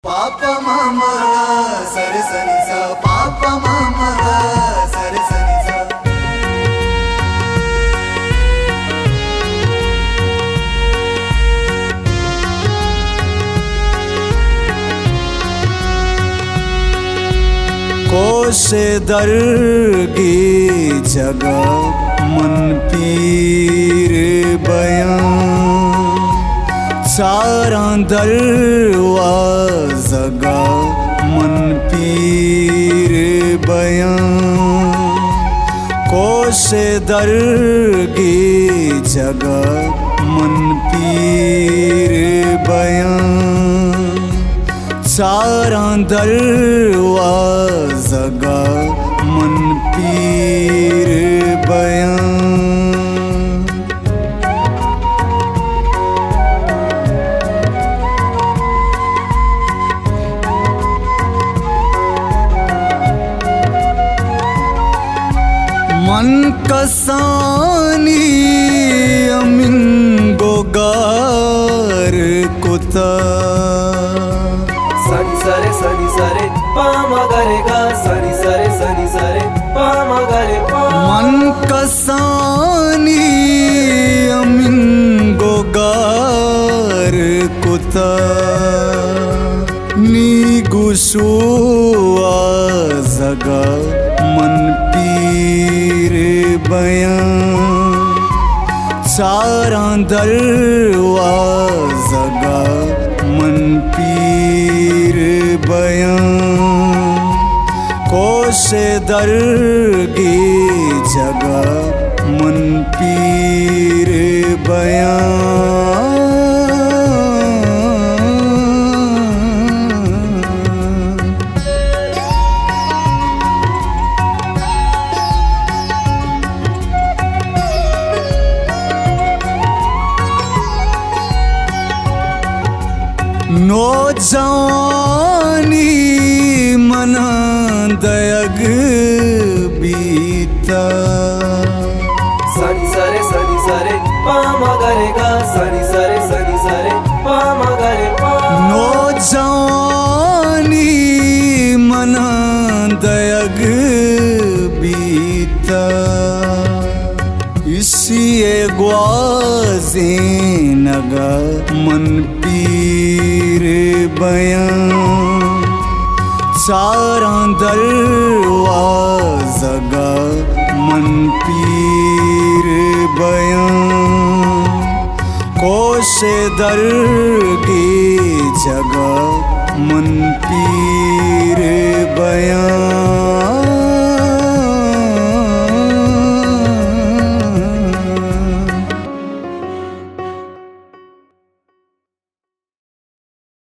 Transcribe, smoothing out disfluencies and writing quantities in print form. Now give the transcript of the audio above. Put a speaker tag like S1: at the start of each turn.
S1: पापा मामा सर सनी सा पापा मामा सर सनी सा।
S2: कोशे दरगी जगह मन पीर बयां सारा दरवाज़ा मन पीर बयां कोशे दरगी जगह मन पीर बयां सारा दरवाज़ा मन पीर बयां। मन कसानी अमिन गोगार कुता
S3: सनी सरे पामा गरेगा सनी सरे पामा गरे
S2: मन कसानी अमिन गोगार कुता नी गुशुआ जगा मन पीर बयां सारा दरवाज़ा मन पीर बयां कोशे दरगी जगह मन पीर बयां। नौजवानी मना दयग बीता
S3: सनी सरे पामा गरेगा सनी सरे पामा गरे
S2: नौजवानी मना दयग बीता इसी ग्वाज़े नगा मन पीर बयां सारा दरवाज़ा मन पीर बयां कोशे दरगी जगह मन पीर बयां।